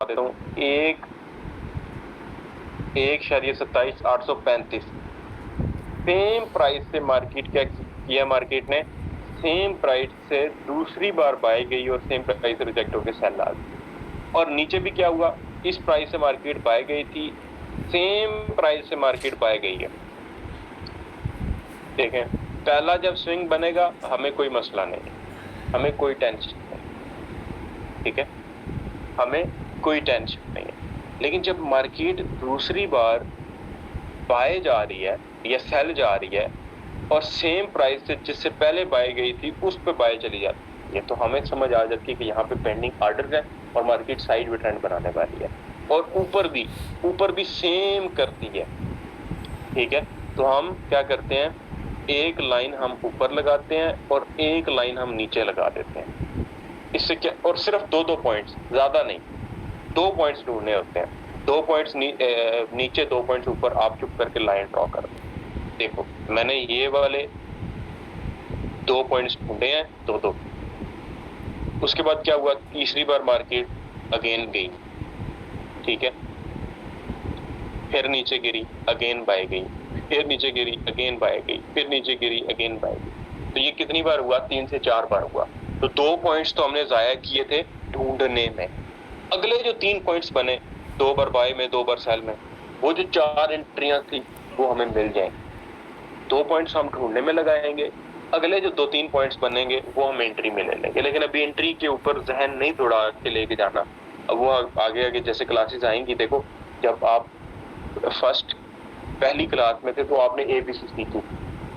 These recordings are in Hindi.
देता हूँ। 1,27,835 सेम प्राइस से मार्केट क्या किया, मार्केट ने सेम प्राइस से दूसरी बार बाय गई और सेम प्राइस से रिजेक्ट होकर सेल आ गई। और नीचे भी क्या हुआ, इस प्राइस से मार्केट बाय गई थी, सेम प्राइस से मार्केट बाय गई है। देखें, पहला जब स्विंग बनेगा हमें कोई मसला नहीं है, हमें कोई टेंशन नहीं, ठीक है, हमें कोई टेंशन नहीं है। लेकिन जब मार्केट दूसरी बार बाय जा रही है या सेल जा रही है और सेम प्राइस से जिससे पहले बाय गई थी उस पे बाय चली जाती है, तो हमें समझ आ जाती है कि यहाँ पे पेंडिंग ऑर्डर है और मार्केट साइड में ट्रेंड बनाने वाली है। और ऊपर भी सेम करती है, ठीक है। तो हम क्या करते हैं, एक लाइन हम ऊपर लगाते हैं और एक लाइन हम नीचे लगा देते हैं। इससे क्या, और सिर्फ दो पॉइंट्स, ज्यादा नहीं, 2 पॉइंट्स ढूंढने होते हैं। 2 पॉइंट्स नीचे, 2 पॉइंट्स ऊपर, आप चुप करके लाइन ड्रॉ कर दो। देखो मैंने ये वाले 2 पॉइंट्स ढूंढे हैं, दो। उसके बाद क्या हुआ, तीसरी बार मार्केट अगेन गई, ठीक है, फिर नीचे गिरी, अगेन बाय गई, फिर नीचे गिरी, अगेन बाय गई, फिर नीचे गिरी, अगेन बाय गई। तो ये कितनी बार हुआ, 3 से 4 बार हुआ। तो 2 पॉइंट्स तो हमने जाया किए थे ढूंढने में। अगले जो 3 पॉइंट्स बने, 2 बार बाय में, 2 बार सेल में, वो जो 4 एंट्रियां थी वो हमें मिल जाएंगी। 2 पॉइंट्स हम ढूंढने में लगाएंगे, अगले जो 2-3 पॉइंट्स बनेंगे वो हम एंट्री में ले लेंगे। लेकिन अभी एंट्री के ऊपर जहन नहीं थोड़ा के लेके जाना, अब वो आगे जैसे क्लासेस आएंगी। देखो, जब आप फर्स्ट पहली क्लास में थे तो आपने एबीसी सीखी,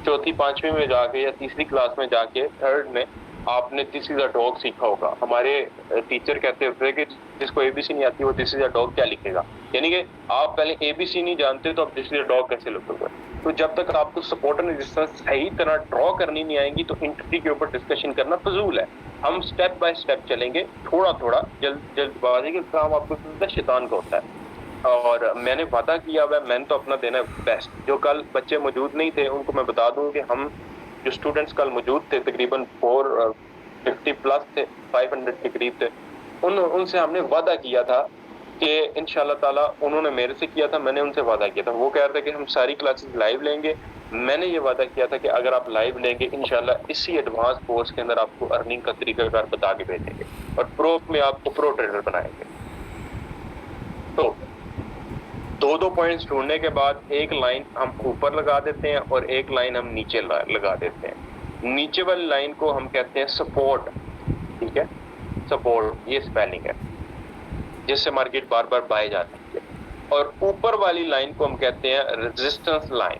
चौथी पांचवी में जाके या तीसरी क्लास में जाके थर्ड में आपने दिस इज अ डॉग सीखा होगा। हमारे टीचर कहते होते कि जिसको एबीसी नहीं आती वो दिस इज अ डॉग क्या लिखेगा, यानी कि आप पहले एबीसी नहीं जानते तो आप दिस इज अ डॉग कैसे लिखोगे। तो जब तक आपको सपोर्ट एंड रेजिस्टेंस सही तरह ड्रॉ करनी नहीं आएंगी तो एंटिटी के ऊपर डिस्कशन करना फजूल है। हम स्टेप बाय स्टेप चलेंगे, थोड़ा थोड़ा, जल्दबाजी के काम आपको शैतान का होता है। और मैंने वादा किया हुआ है, मैंने तो अपना देना बेस्ट। जो कल बच्चे मौजूद नहीं थे उनको मैं बता दूं कि हम जो स्टूडेंट्स कल मौजूद थे तकरीबन 450 प्लस थे, 500 के करीब थे, उनसे हमने वादा किया था कि इंशाल्लाह ताला, उन्होंने मेरे से किया था, मैंने उनसे वादा किया था। वो कह रहे थे कि हम सारी क्लासेस लाइव लेंगे। मैंने ये वादा किया था कि अगर आप लाइव लेंगे इंशाल्लाह इसी एडवांस कोर्स के अंदर आपको अर्निंग का तरीकाकार बता के भेजेंगे और प्रो में आपको प्रो ट्रेडर बनाएंगे। तो 2 पॉइंट्स ढूंढने के बाद एक लाइन हम ऊपर लगा देते हैं और एक लाइन हम नीचे लगा देते हैं। नीचे वाली लाइन को हम कहते हैं सपोर्ट, ठीक है, सपोर्ट, ये स्पेलिंग है, जिससे मार्केट बार बार बाय जाती है। और ऊपर वाली लाइन को हम कहते हैं रेजिस्टेंस लाइन,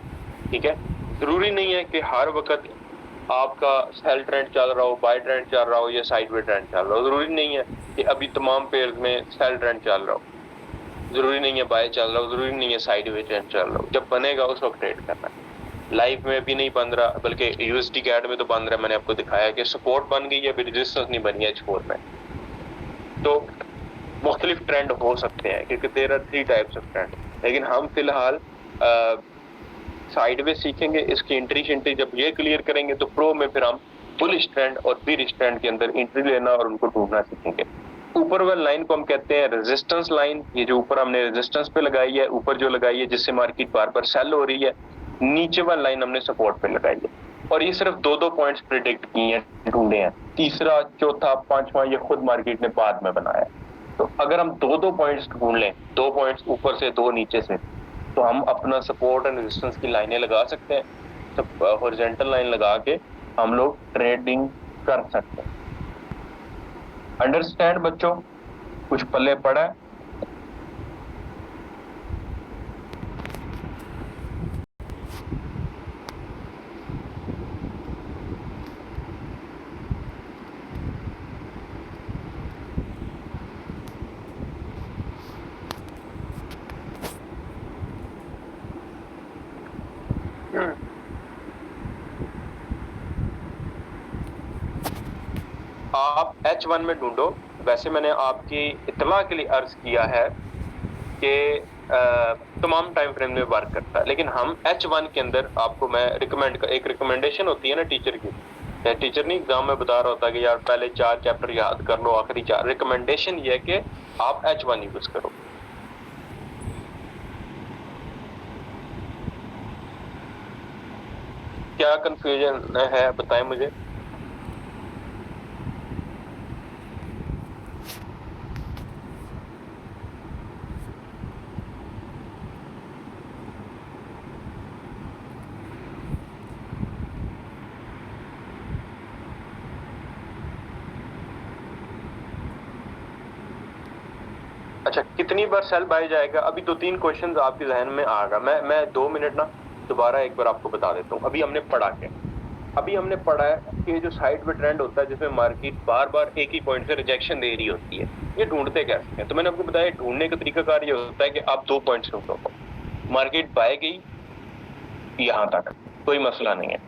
ठीक है। जरूरी नहीं है कि हर वक्त आपका सेल ट्रेंड चल रहा हो, बाय ट्रेंड चल रहा हो या साइडवे ट्रेंड चल रहा हो। जरूरी नहीं है कि अभी तमाम पेयर्स में सेल ट्रेंड चल रहा हो, जरूरी नहीं है बाय चल रहा हो, जरूरी नहीं है साइडवे ट्रेंड चल रहा हो। जब बनेगा उस वक्त ट्रेड करना है। लाइव में भी नहीं बन रहा, बल्कि यूएसडी कैड में तो बन रहा है। मैंने आपको दिखाया कि सपोर्ट बन गई है, अभी रेजिस्टेंस नहीं बनी है H4 में। तो मुख्तलिफ ट्रेंड हो सकते हैं क्योंकि there are 3 types of trend. लेकिन हम फिलहाल साइडवे सीखेंगे, इसकी एंट्री जब ये क्लियर करेंगे तो प्रो में फिर हम बुलिश ट्रेंड और बीरिश ट्रेंड के अंदर एंट्री लेना और उनको ढूंढना सीखेंगे। ऊपर वाली लाइन को हम कहते हैं रेजिस्टेंस लाइन। ये जो ऊपर हमने रेजिस्टेंस पे लगाई है, ऊपर जो लगाई है जिससे मार्केट बार बार सेल हो रही है, नीचे वाली लाइन हमने सपोर्ट पे लगाई है। और ये सिर्फ 2 पॉइंट्स प्रिडिक्ट किए हैं, ढूंढे हैं। तीसरा, चौथा, पांचवा ये खुद मार्केट ने बाद में बनाया। तो अगर हम 2 पॉइंट्स ढूंढ लें, 2 पॉइंट्स ऊपर से, 2 नीचे से, तो हम अपना सपोर्ट एंड रेजिस्टेंस की लाइनें लगा सकते हैं। तो हॉरिजॉन्टल लाइन लगा के हम लोग ट्रेडिंग कर सकते हैं। अंडरस्टैंड बच्चों, कुछ पल्ले पड़ा है? आप H1 में ढूंढो। वैसे मैंने आपकी इत्तला के लिए अर्ज किया है कि तमाम टाइम फ्रेम में वर्क करता है, लेकिन हम H1 के अंदर आपको मैं एक रिकमेंडेशन होती है ना टीचर की, टीचर नहीं एग्जाम में बता रहा होता कि यार पहले 4 चैप्टर याद कर लो, आखिरी 4। रिकमेंडेशन ये है कि आप H1 यूज करो। क्या कंफ्यूजन है बताएं मुझे। अच्छा, कितनी बार सेल बाय जाएगा? अभी 2-3 क्वेश्चंस आपके जहन में आएगा। मैं 2 मिनट ना दोबारा एक बार आपको बता देता हूँ। अभी हमने पढ़ा क्या? अभी हमने पढ़ा है कि जो साइड पे ट्रेंड होता है जिसमें मार्केट बार बार एक ही पॉइंट से रिजेक्शन दे रही होती है, ये ढूंढते कैसे हैं? तो मैंने आपको बताया ढूंढने का तरीकाकार ये होता है कि आप 2 पॉइंट्स ढूंढो। मार्केट बाय गई यहां तक, कोई मसला नहीं है,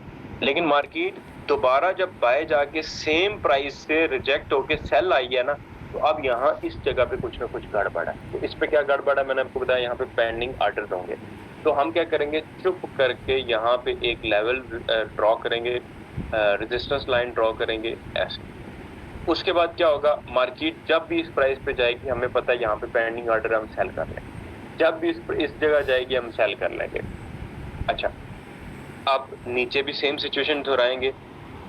लेकिन मार्केट दोबारा जब बाय जाके सेम प्राइस से रिजेक्ट होके सेल आई है ना, तो अब यहाँ इस जगह पे कुछ ना कुछ गड़बड़ है। तो इस पे क्या गड़बड़ है मैंने आपको बताया, यहाँ पे पेंडिंग ऑर्डर होंगे। तो हम क्या करेंगे, चुप करके यहाँ पे एक लेवल ड्रॉ करेंगे, रेजिस्टेंस लाइन ड्रॉ करेंगे ऐसे। उसके बाद क्या होगा, मार्केट जब भी इस प्राइस पे जाएगी, हमें पता है यहाँ पे पेंडिंग ऑर्डर हम सेल कर लेंगे, जब भी इस जगह जाएगी हम सेल कर लेंगे। अच्छा, अब नीचे भी सेम सिचुएशन दोहराएंगे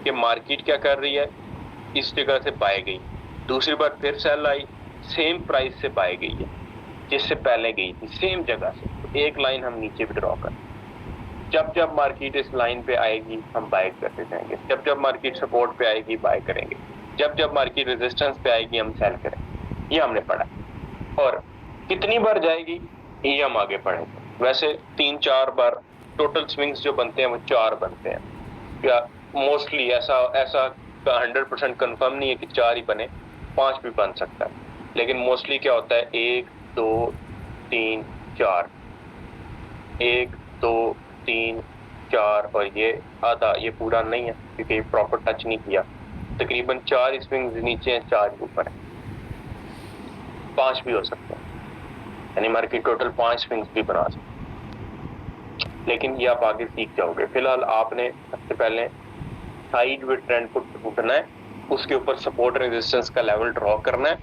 कि मार्केट क्या कर रही है, इस जगह से बाय गई, दूसरी बार फिर सेल आई, सेम प्राइस से बाय गई है जिससे पहले गई थी, सेम जगह से। तो एक लाइन हम नीचे भी ड्रॉ कर, जब जब मार्केट इस लाइन पे आएगी हम बाय करते जाएंगे, जब जब मार्केट सपोर्ट पे आएगी बाय करेंगे, जब जब मार्केट रेजिस्टेंस पे आएगी हम सेल करेंगे। ये हमने पढ़ा। और कितनी बार जाएगी ये हम आगे पढ़ेंगे। वैसे 3-4 बार टोटल स्विंग्स जो बनते हैं वो 4 बनते हैं, या मोस्टली ऐसा 100% कंफर्म नहीं है कि 4 ही बने, 5 भी बन सकता है, लेकिन मोस्टली क्या होता है 1 2 3 4, 1 2 3 4, और ये आधा, ये पूरा नहीं है क्योंकि प्रॉपर टच नहीं किया। तकरीबन 4 स्विंग्स नीचे हैं, 4 ऊपर है, 5 भी हो सकते हैं, यानी मार्केट टोटल 5 स्विंग्स भी बना सकते, लेकिन ये आप आगे सीख जाओगे। फिलहाल आपने सबसे पहले साइड वे ट्रेंड को ढूंढना है, उसके ऊपर सपोर्ट रेजिस्टेंस का लेवल ड्रॉ करना है,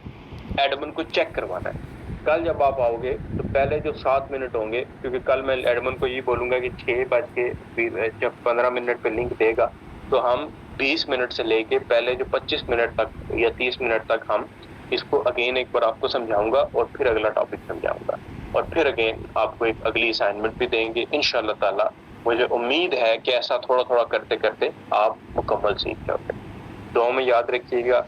एडमन को चेक करवाना है। कल जब आप आओगे तो पहले जो 7 मिनट होंगे, क्योंकि कल मैं एडमन को ये बोलूंगा कि 6 बज के जब 15 मिनट पे लिंक देगा तो हम 20 मिनट से लेके पहले जो 25 मिनट तक या 30 मिनट तक हम इसको अगेन एक बार आपको समझाऊंगा और फिर अगला टॉपिक समझाऊंगा, और फिर अगेन आपको एक अगली असाइनमेंट भी देंगे इंशाल्लाह ताला। मुझे उम्मीद है कि ऐसा थोड़ा थोड़ा करते करते आप मुकम्मल सीख जाओगे। दुआ में याद रखिएगा।